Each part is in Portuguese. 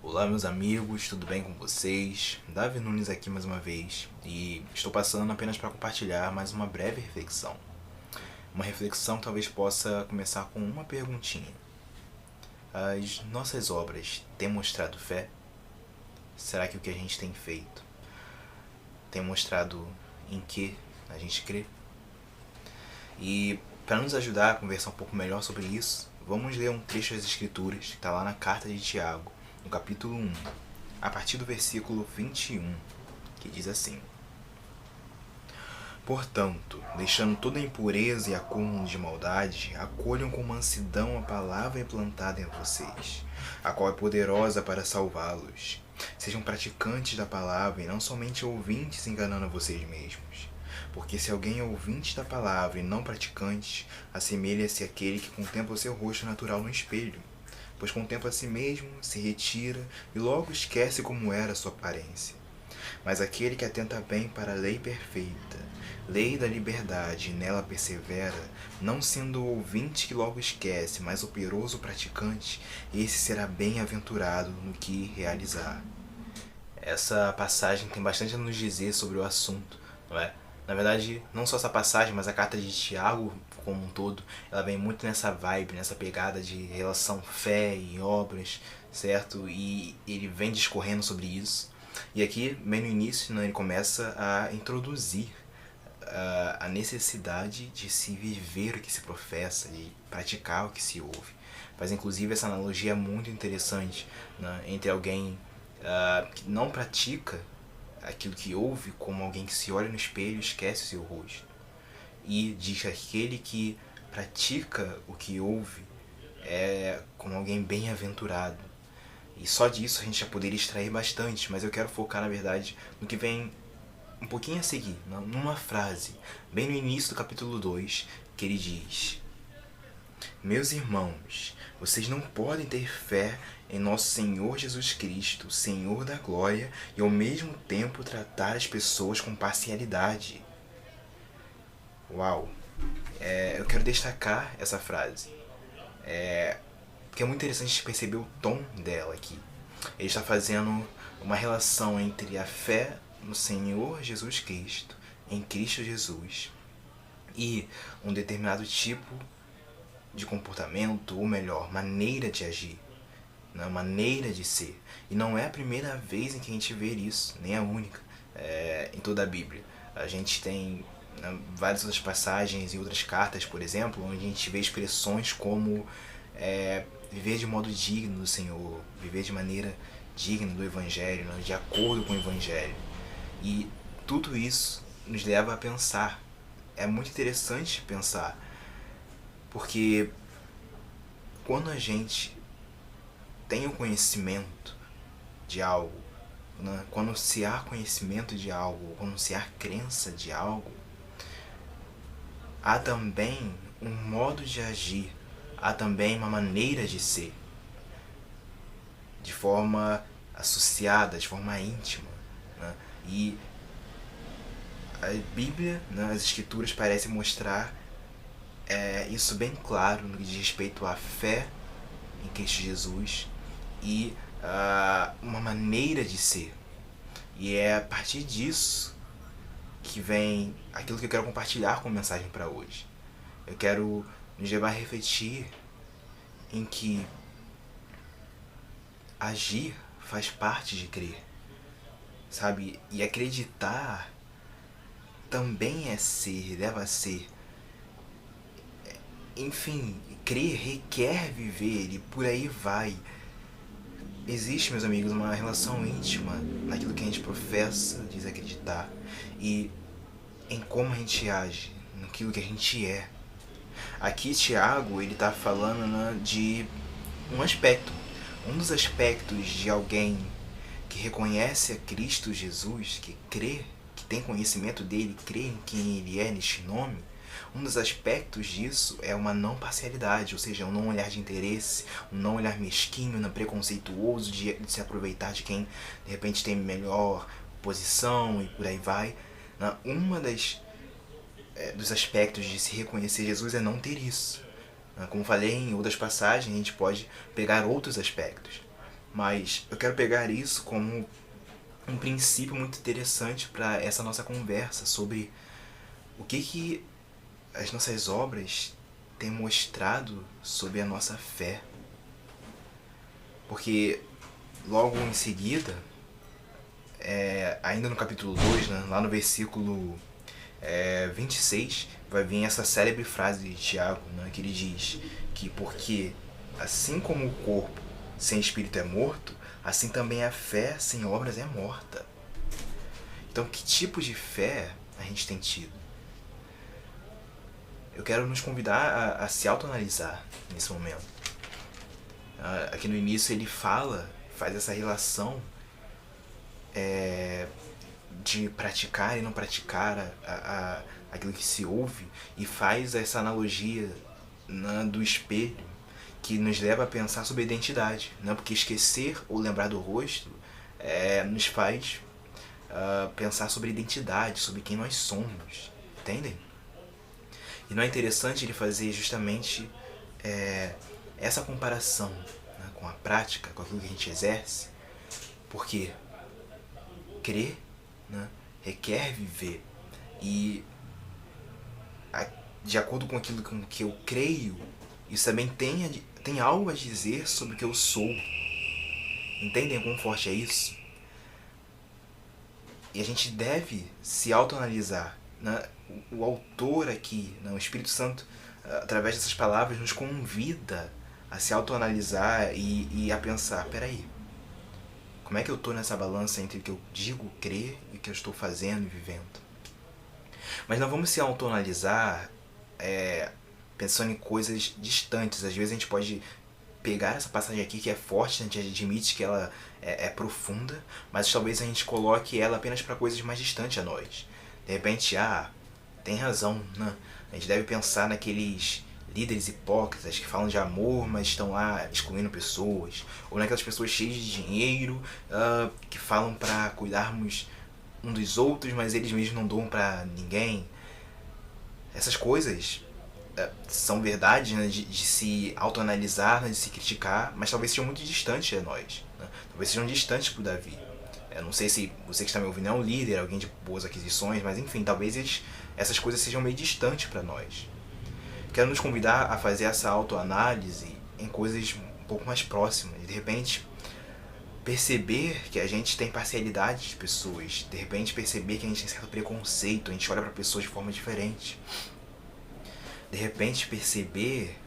Olá meus amigos, tudo bem com vocês? Davi Nunes aqui mais uma vez e estou passando apenas para compartilhar mais uma breve reflexão. Uma reflexão que talvez possa começar com uma perguntinha. As nossas obras têm mostrado fé? Será que o que a gente tem feito tem mostrado em que a gente crê? E para nos ajudar a conversar um pouco melhor sobre isso, vamos ler um trecho das Escrituras que está lá na carta de Tiago, no capítulo 1, a partir do versículo 21, que diz assim: Portanto, deixando toda impureza e acúmulo de maldade, acolham com mansidão a palavra implantada em vocês, a qual é poderosa para salvá-los. Sejam praticantes da palavra e não somente ouvintes, enganando a vocês mesmos. Porque se alguém é ouvinte da palavra e não praticante, assemelha-se àquele que contempla o seu rosto natural no espelho, pois contempla a si mesmo, se retira e logo esquece como era a sua aparência. Mas aquele que atenta bem para a lei perfeita, lei da liberdade, e nela persevera, não sendo o ouvinte que logo esquece, mas operoso praticante, esse será bem-aventurado no que realizar. Essa passagem tem bastante a nos dizer sobre o assunto, não é? Na verdade, não só essa passagem, mas a carta de Tiago como um todo, ela vem muito nessa vibe, nessa pegada de relação fé e obras, certo? E ele vem discorrendo sobre isso. E aqui, bem no início, ele começa a introduzir a necessidade de se viver o que se professa, de praticar o que se ouve. Faz inclusive essa analogia muito interessante, né, entre alguém que não pratica aquilo que ouve, como alguém que se olha no espelho e esquece o seu rosto. E diz que aquele que pratica o que ouve é como alguém bem-aventurado. E só disso a gente já poderia extrair bastante, mas eu quero focar, na verdade, no que vem um pouquinho a seguir, numa frase, bem no início do capítulo 2, que ele diz: Meus irmãos, vocês não podem ter fé em nosso Senhor Jesus Cristo, Senhor da glória, e ao mesmo tempo tratar as pessoas com parcialidade. Uau! Eu quero destacar essa frase, porque é muito interessante perceber o tom dela aqui. Ele está fazendo uma relação entre a fé no Senhor Jesus Cristo, em Cristo Jesus, e um determinado tipo de comportamento, ou melhor, maneira de agir, né? Maneira de ser. E não é a primeira vez em que a gente vê isso, nem a única, em toda a Bíblia. A gente tem, né, várias outras passagens e outras cartas, por exemplo, onde a gente vê expressões como viver de modo digno do Senhor, viver de maneira digna do Evangelho, né, de acordo com o Evangelho. E tudo isso nos leva a pensar. É muito interessante pensar, porque quando a gente tem o conhecimento de algo, né, quando se há conhecimento de algo, quando se há crença de algo, há também um modo de agir, há também uma maneira de ser, de forma associada, de forma íntima, né? E a Bíblia, né, as Escrituras parecem mostrar isso bem claro no que diz respeito à fé em Cristo Jesus e uma maneira de ser. E é a partir disso que vem aquilo que eu quero compartilhar como mensagem para hoje. Eu quero nos levar a refletir em que agir faz parte de crer, sabe? E acreditar também é ser, deve ser. Enfim, crer requer viver e por aí vai. Existe, meus amigos, uma relação íntima naquilo que a gente professa, diz acreditar, e em como a gente age, naquilo que a gente é. Aqui Tiago, ele está falando, né, de um aspecto. Um dos aspectos de alguém que reconhece a Cristo Jesus, que crê, que tem conhecimento dele, crê em quem ele é neste nome, um dos aspectos disso é uma não parcialidade, ou seja, um não olhar de interesse, um não olhar mesquinho, não preconceituoso de se aproveitar de quem de repente tem melhor posição e por aí vai. Uma dos aspectos de se reconhecer Jesus é não ter isso. Como falei em outras passagens, a gente pode pegar outros aspectos. Mas eu quero pegar isso como um princípio muito interessante para essa nossa conversa sobre o que as nossas obras têm mostrado sobre a nossa fé. Porque logo em seguida, ainda no capítulo 2, né, lá no versículo 26, vai vir essa célebre frase de Tiago, né, que ele diz que porque assim como o corpo sem espírito é morto, assim também a fé sem obras é morta. Então, que tipo de fé a gente tem tido? Eu quero nos convidar a se autoanalisar nesse momento. Aqui no início ele faz essa relação de praticar e não praticar aquilo que se ouve, e faz essa analogia, né, do espelho, que nos leva a pensar sobre a identidade, né? Porque esquecer ou lembrar do rosto nos faz pensar sobre a identidade, sobre quem nós somos, entendem? E não é interessante ele fazer justamente essa comparação, né, com a prática, com aquilo que a gente exerce, porque crer, né, requer viver. E de acordo com aquilo com que eu creio, isso também tem algo a dizer sobre o que eu sou. Entendem quão forte é isso? E a gente deve se autoanalisar, né? O autor aqui, né, o Espírito Santo, através dessas palavras, nos convida a se autoanalisar e a pensar, peraí, como é que eu estou nessa balança entre o que eu digo crer e o que eu estou fazendo e vivendo? Mas não vamos se autoanalisar pensando em coisas distantes. Às vezes a gente pode pegar essa passagem aqui que é forte, a gente admite que ela é profunda, mas talvez a gente coloque ela apenas para coisas mais distantes a nós. De repente, tem razão, né? A gente deve pensar naqueles líderes hipócritas que falam de amor, mas estão lá excluindo pessoas, ou naquelas pessoas cheias de dinheiro, que falam para cuidarmos um dos outros, mas eles mesmos não doam para ninguém. Essas coisas são verdades, né, de se autoanalisar, né, de se criticar, mas talvez sejam muito distantes de nós, né? Talvez sejam distantes pro Davi. Eu não sei se você que está me ouvindo é um líder, alguém de boas aquisições, mas enfim, talvez essas coisas sejam meio distantes para nós. Quero nos convidar a fazer essa autoanálise em coisas um pouco mais próximas. De repente, perceber que a gente tem parcialidade de pessoas. De repente, perceber que a gente tem certo preconceito, a gente olha para pessoas de forma diferente. De repente, perceber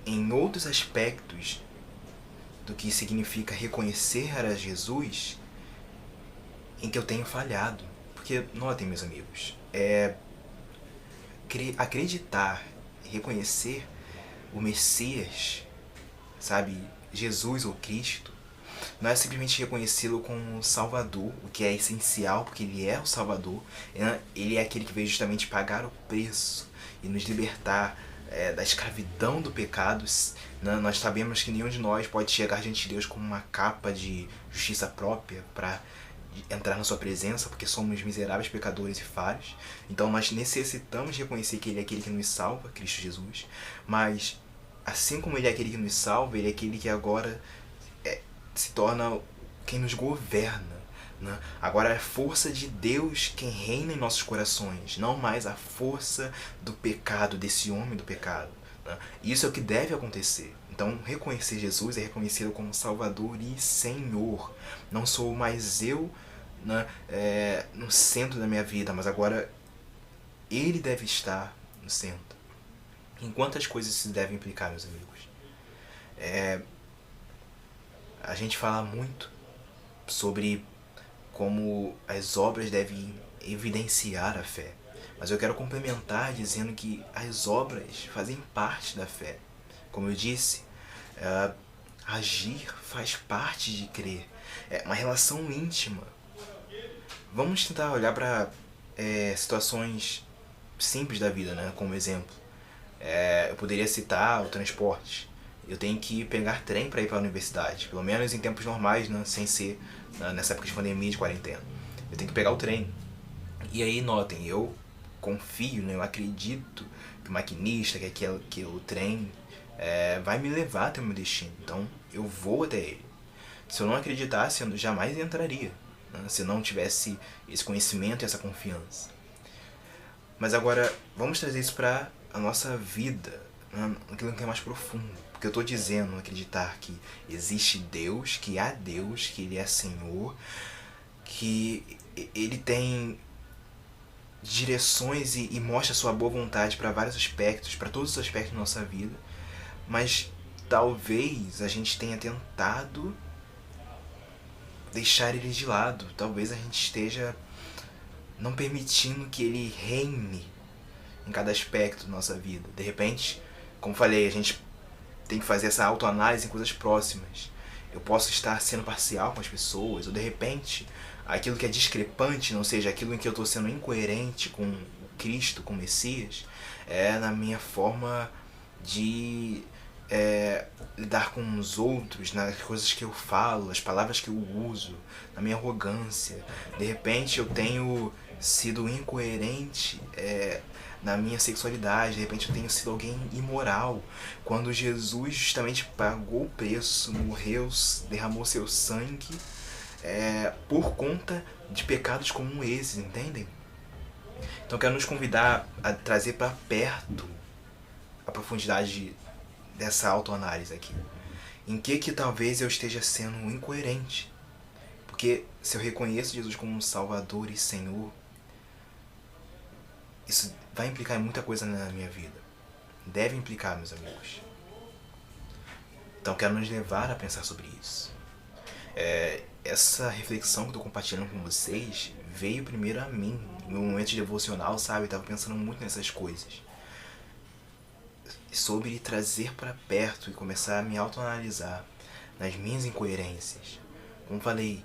em outros aspectos do que significa reconhecer a Jesus, em que eu tenho falhado. Porque, notem, meus amigos, acreditar e reconhecer o Messias, sabe, Jesus ou Cristo, não é simplesmente reconhecê-lo como Salvador, o que é essencial, porque ele é o Salvador. Ele é aquele que veio justamente pagar o preço e nos libertar da escravidão do pecado. Nós sabemos que nenhum de nós pode chegar diante de Deus com uma capa de justiça própria para entrar na sua presença, porque somos miseráveis pecadores e falhos. Então nós necessitamos reconhecer que ele é aquele que nos salva, Cristo Jesus. Mas assim como ele é aquele que nos salva, ele é aquele que agora se torna quem nos governa, né? Agora é a força de Deus quem reina em nossos corações, não mais a força do pecado, desse homem do pecado, né? Isso é o que deve acontecer. Então, reconhecer Jesus é reconhecê-lo como Salvador e Senhor. Não sou mais eu, né, no centro da minha vida, mas agora Ele deve estar no centro. Em quantas coisas isso deve implicar, meus amigos? A gente fala muito sobre como as obras devem evidenciar a fé. Mas eu quero complementar dizendo que as obras fazem parte da fé. Como eu disse, agir faz parte de crer. É uma relação íntima. Vamos tentar olhar para situações simples da vida, né? Como exemplo. Eu poderia citar o transporte. Eu tenho que pegar trem para ir para a universidade, pelo menos em tempos normais, né? Sem ser nessa época de pandemia, de quarentena. Eu tenho que pegar o trem. E aí, notem, eu confio, né? Eu acredito que o maquinista, que o trem vai me levar até o meu destino. Então, eu vou até ele. Se eu não acreditasse, eu jamais entraria, né? Se eu não tivesse esse conhecimento e essa confiança. Mas agora, vamos trazer isso para a nossa vida, né? Aquilo que é mais profundo. Porque eu estou dizendo, acreditar que existe Deus, que há Deus, que Ele é Senhor, que Ele tem direções e mostra a sua boa vontade para vários aspectos, para todos os aspectos da nossa vida. Mas talvez a gente tenha tentado deixar ele de lado. Talvez a gente esteja não permitindo que ele reine em cada aspecto da nossa vida. De repente, como falei, a gente tem que fazer essa autoanálise em coisas próximas. Eu posso estar sendo parcial com as pessoas, ou de repente, aquilo que é discrepante, ou seja, aquilo em que eu estou sendo incoerente com o Cristo, com o Messias, é na minha forma de lidar com os outros, nas coisas que eu falo, as palavras que eu uso, na minha arrogância. De repente eu tenho sido incoerente na minha sexualidade, de repente eu tenho sido alguém imoral, quando Jesus justamente pagou o preço, morreu, derramou seu sangue por conta de pecados como esses, entendem? Então eu quero nos convidar a trazer para perto a profundidade dessa autoanálise aqui. Em que talvez eu esteja sendo incoerente? Porque se eu reconheço Jesus como um Salvador e Senhor, isso vai implicar em muita coisa na minha vida. Deve implicar, meus amigos. Então quero nos levar a pensar sobre isso. Essa reflexão que eu estou compartilhando com vocês veio primeiro a mim. No meu momento de devocional, sabe? Eu estava pensando muito nessas coisas. Sobre trazer para perto e começar a me autoanalisar nas minhas incoerências. Como falei,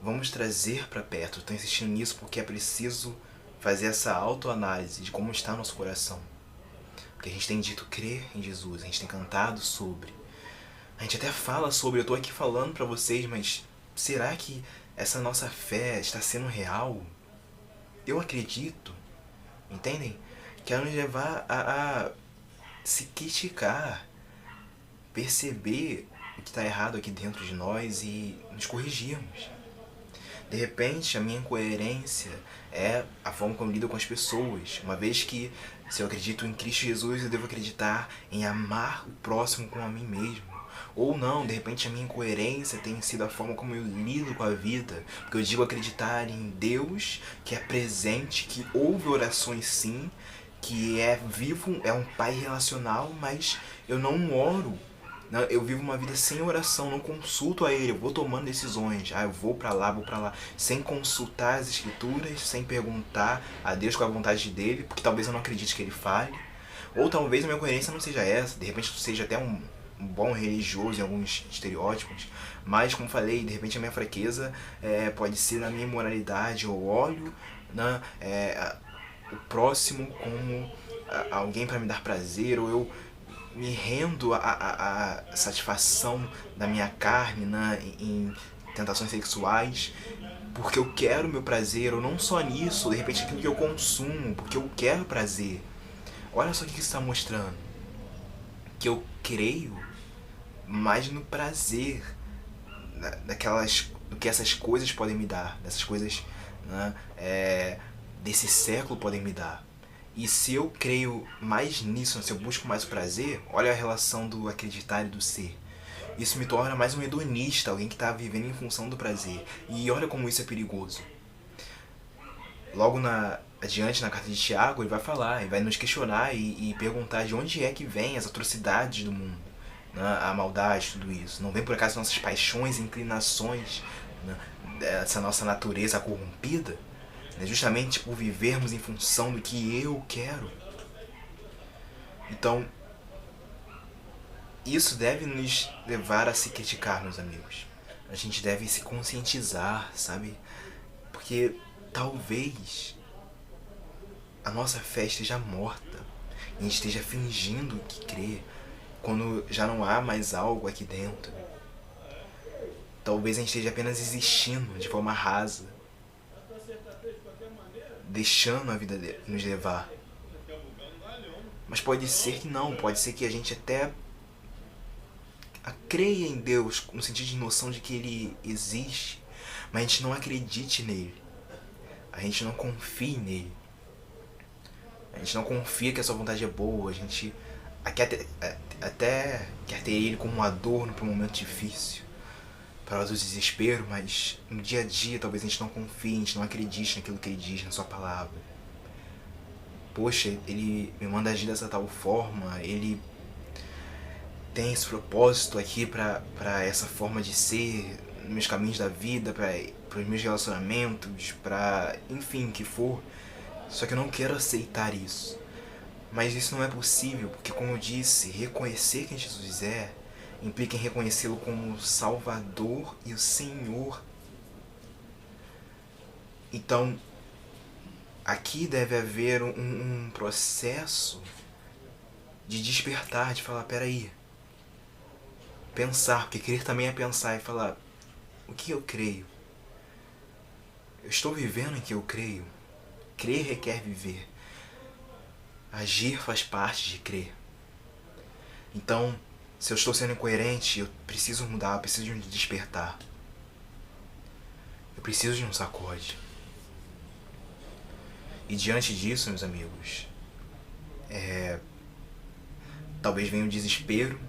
vamos trazer para perto. Estou insistindo nisso porque é preciso fazer essa autoanálise de como está nosso coração. Porque a gente tem dito crer em Jesus, a gente tem cantado sobre. A gente até fala sobre, eu estou aqui falando para vocês, mas será que essa nossa fé está sendo real? Eu acredito, entendem? Quero nos levar a se criticar, perceber o que está errado aqui dentro de nós e nos corrigirmos. De repente, a minha incoerência é a forma como eu lido com as pessoas, uma vez que, se eu acredito em Cristo Jesus, eu devo acreditar em amar o próximo como a mim mesmo. Ou não, de repente a minha incoerência tem sido a forma como eu lido com a vida, porque eu digo acreditar em Deus, que é presente, que ouve orações sim, que é vivo, é um pai relacional, mas eu não oro. Eu vivo uma vida sem oração, não consulto a ele, eu vou tomando decisões. Eu vou pra lá, sem consultar as escrituras, sem perguntar a Deus qual é a vontade dele, porque talvez eu não acredite que ele fale. Ou talvez a minha coerência não seja essa, de repente seja até um bom religioso em alguns estereótipos, mas como falei, de repente a minha fraqueza pode ser na minha imoralidade. Eu olho o próximo como alguém para me dar prazer, ou eu me rendo à satisfação da minha carne em tentações sexuais, porque eu quero meu prazer, ou não só nisso, de repente aquilo que eu consumo, porque eu quero prazer. Olha só o que isso está mostrando. Que eu creio mais no prazer do que essas coisas podem me dar, dessas coisas, né, desse século podem me dar. E se eu creio mais nisso, se eu busco mais o prazer, olha a relação do acreditar e do ser. Isso me torna mais um hedonista, alguém que está vivendo em função do prazer. E olha como isso é perigoso. Logo adiante na carta de Tiago, ele vai falar, ele vai nos questionar e perguntar de onde é que vem as atrocidades do mundo, né? A maldade, tudo isso. Não vem por acaso nossas paixões e inclinações, né? Essa nossa natureza corrompida? Justamente por vivermos em função do que eu quero. Então, isso deve nos levar a se criticar, meus amigos. A gente deve se conscientizar, sabe? Porque talvez a nossa fé esteja morta, e a gente esteja fingindo que crê, quando já não há mais algo aqui dentro. Talvez a gente esteja apenas existindo de forma rasa, deixando a vida nos levar. Mas pode ser que não, pode ser que a gente até creia em Deus no sentido de noção de que Ele existe, mas a gente não acredite nele. A gente não confie nele. A gente não confia que a sua vontade é boa. A gente até quer ter ele como um adorno para um momento difícil, para o desespero, mas no dia a dia talvez a gente não confie, a gente não acredite naquilo que ele diz na sua palavra. Poxa, ele me manda agir dessa tal forma, ele tem esse propósito aqui para essa forma de ser, nos meus caminhos da vida, para os meus relacionamentos, para enfim, o que for. Só que eu não quero aceitar isso. Mas isso não é possível, porque como eu disse, reconhecer quem Jesus é implica em reconhecê-lo como o Salvador e o Senhor. Então, aqui deve haver um processo de despertar, de falar, peraí, pensar, porque crer também é pensar e falar, o que eu creio? Eu estou vivendo em que eu creio? Crer requer viver. Agir faz parte de crer. Então, se eu estou sendo incoerente, eu preciso mudar, eu preciso de um despertar. Eu preciso de um sacode. E diante disso, meus amigos, talvez venha o desespero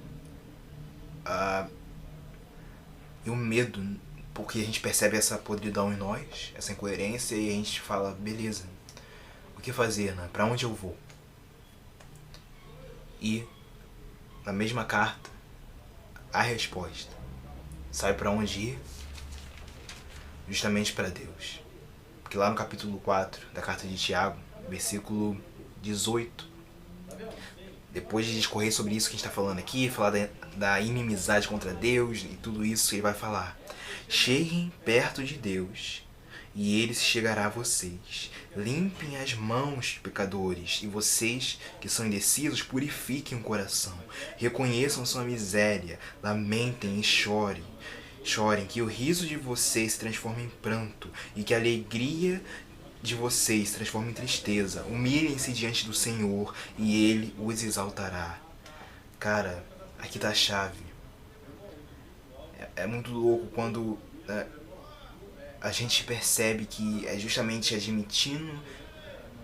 e o medo, porque a gente percebe essa podridão em nós, essa incoerência, e a gente fala, beleza, o que fazer, né? Pra onde eu vou? E, na mesma carta, a resposta. Sabe pra onde ir? Justamente para Deus. Porque lá no capítulo 4 da carta de Tiago, versículo 18, depois de discorrer sobre isso que a gente está falando aqui, falar da inimizade contra Deus e tudo isso, ele vai falar: cheguem perto de Deus e ele se chegará a vocês. Limpem as mãos, pecadores, e vocês que são indecisos, purifiquem o coração. Reconheçam sua miséria, lamentem e chorem. Chorem, que o riso de vocês se transforme em pranto e que a alegria de vocês se transforme em tristeza. Humilhem-se diante do Senhor e Ele os exaltará. Cara, aqui tá a chave. É muito louco quando a gente percebe que é justamente admitindo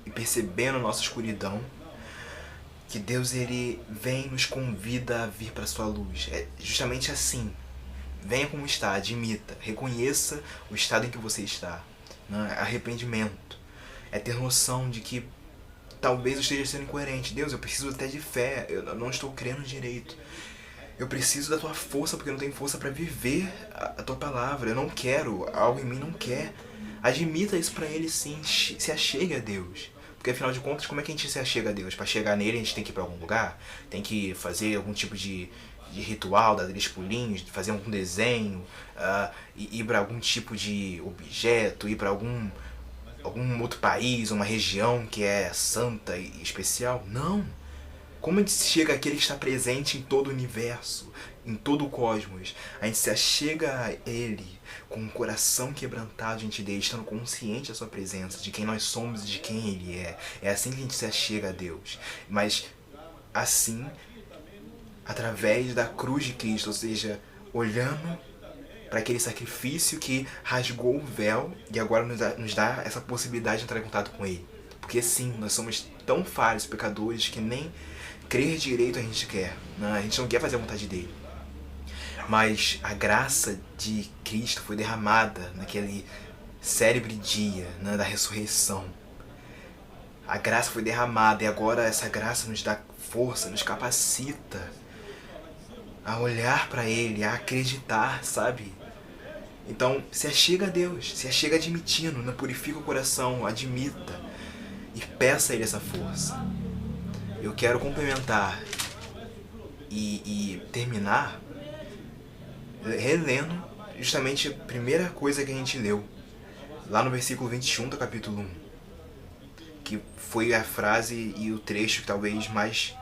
e percebendo a nossa escuridão que Deus ele vem e nos convida a vir para sua luz. É justamente assim. Venha como está, admita, reconheça o estado em que você está. Né? Arrependimento. É ter noção de que talvez eu esteja sendo incoerente. Deus, eu preciso até de fé, eu não estou crendo direito. Eu preciso da tua força porque eu não tenho força para viver a tua palavra. Eu não quero, algo em mim não quer. Admita isso para ele sim, se achegue a Deus. Porque afinal de contas, como é que a gente se achega a Deus? Para chegar nele a gente tem que ir para algum lugar? Tem que fazer algum tipo de ritual, dar 3 pulinhos, fazer algum desenho, ir para algum tipo de objeto, ir para algum outro país, uma região que é santa e especial? Não. Como a gente se chega àquele que está presente em todo o universo, em todo o cosmos? A gente se achega a Ele com um coração quebrantado diante dele, estando consciente da sua presença, de quem nós somos e de quem Ele é. É assim que a gente se achega a Deus. Mas assim, através da cruz de Cristo, ou seja, olhando para aquele sacrifício que rasgou o véu e agora nos dá essa possibilidade de entrar em contato com Ele. Porque sim, nós somos tão falhos, pecadores, que nem crer direito a gente quer. Né? A gente não quer fazer a vontade dele. Mas a graça de Cristo foi derramada naquele célebre dia, né, da ressurreição. A graça foi derramada e agora essa graça nos dá força, nos capacita a olhar para Ele, a acreditar, sabe? Então, se achega a Deus, se achega admitindo, né? Purifica o coração, admita e peça a Ele essa força. Eu quero complementar e terminar relendo justamente a primeira coisa que a gente leu, lá no versículo 21 do capítulo 1, que foi a frase e o trecho que talvez mais,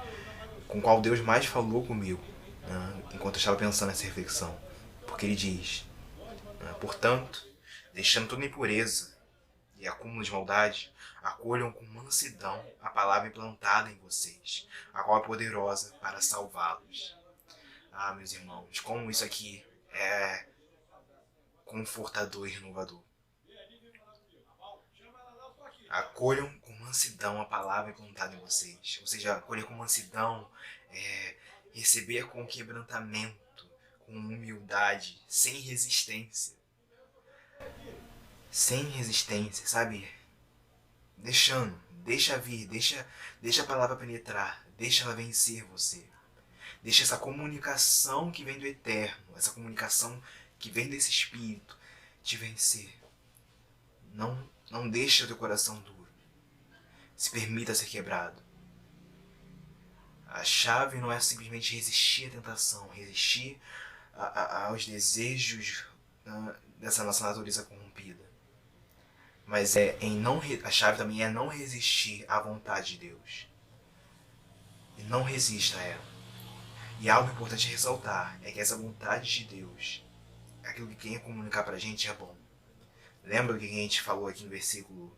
com o qual Deus mais falou comigo, né, enquanto eu estava pensando nessa reflexão. Porque ele diz: portanto, deixando toda impureza e acúmulo de maldade, acolham com mansidão a palavra implantada em vocês, a qual é poderosa para salvá-los. Ah, meus irmãos, como isso aqui é confortador e renovador. Acolham com mansidão a palavra implantada em vocês. Ou seja, acolher com mansidão, receber com quebrantamento, com humildade, sem resistência. Sem resistência, sabe? Deixa vir, deixa a palavra penetrar, deixa ela vencer você. Deixa essa comunicação que vem do eterno, essa comunicação que vem desse Espírito te vencer. Não deixa o teu coração duro. Se permita ser quebrado. A chave não é simplesmente resistir à tentação, resistir aos desejos dessa nossa natureza corrompida. Mas a chave também é não resistir à vontade de Deus. E não resista a ela. E algo importante ressaltar é que essa vontade de Deus, aquilo que quem comunicar pra gente é bom. Lembra o que a gente falou aqui no versículo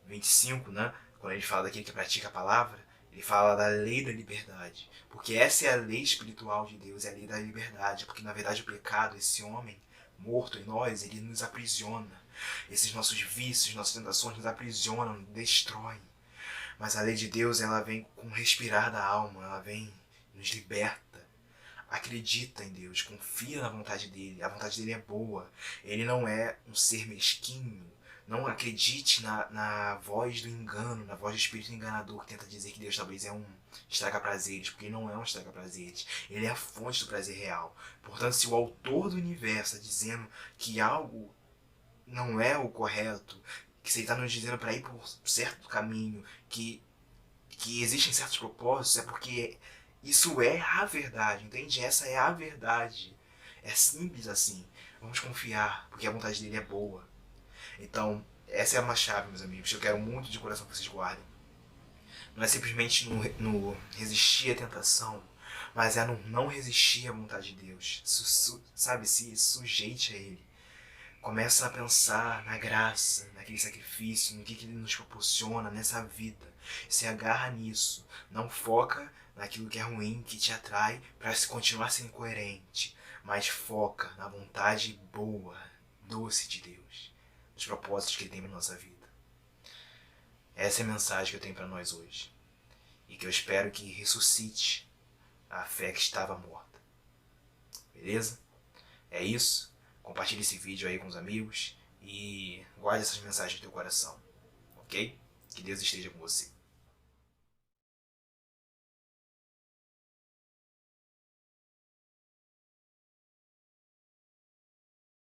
25, né? Quando a gente fala daquele que pratica a palavra, ele fala da lei da liberdade. Porque essa é a lei espiritual de Deus, é a lei da liberdade. Porque na verdade o pecado, esse homem morto em nós, ele nos aprisiona. Esses nossos vícios, nossas tentações nos aprisionam, destroem. Mas a lei de Deus, ela vem com o respirar da alma, ela vem, nos liberta. Acredita em Deus, confia na vontade dele, a vontade dele é boa. Ele não é um ser mesquinho. Não acredite na voz do engano, na voz do espírito enganador que tenta dizer que Deus talvez é um estraga-prazeres, porque ele não é um estraga-prazeres. Ele é a fonte do prazer real. Portanto, se o autor do universo está dizendo que algo não é o correto, que se ele está nos dizendo para ir por certo caminho, que existem certos propósitos, é porque isso é a verdade, entende? Essa é a verdade. É simples assim. Vamos confiar, porque a vontade dele é boa. Então, essa é uma chave, meus amigos. Eu quero muito de coração que vocês guardem. Não é simplesmente no resistir à tentação, mas é no não resistir à vontade de Deus. Sabe, se sujeite a Ele. Começa a pensar na graça, naquele sacrifício, no que Ele nos proporciona nessa vida. Se agarra nisso. Não foca naquilo que é ruim, que te atrai, para continuar sendo coerente. Mas foca na vontade boa, doce de Deus. Nos propósitos que Ele tem na nossa vida. Essa é a mensagem que eu tenho para nós hoje. E que eu espero que ressuscite a fé que estava morta. Beleza? É isso. Compartilhe esse vídeo aí com os amigos e guarde essas mensagens no teu coração, ok? Que Deus esteja com você.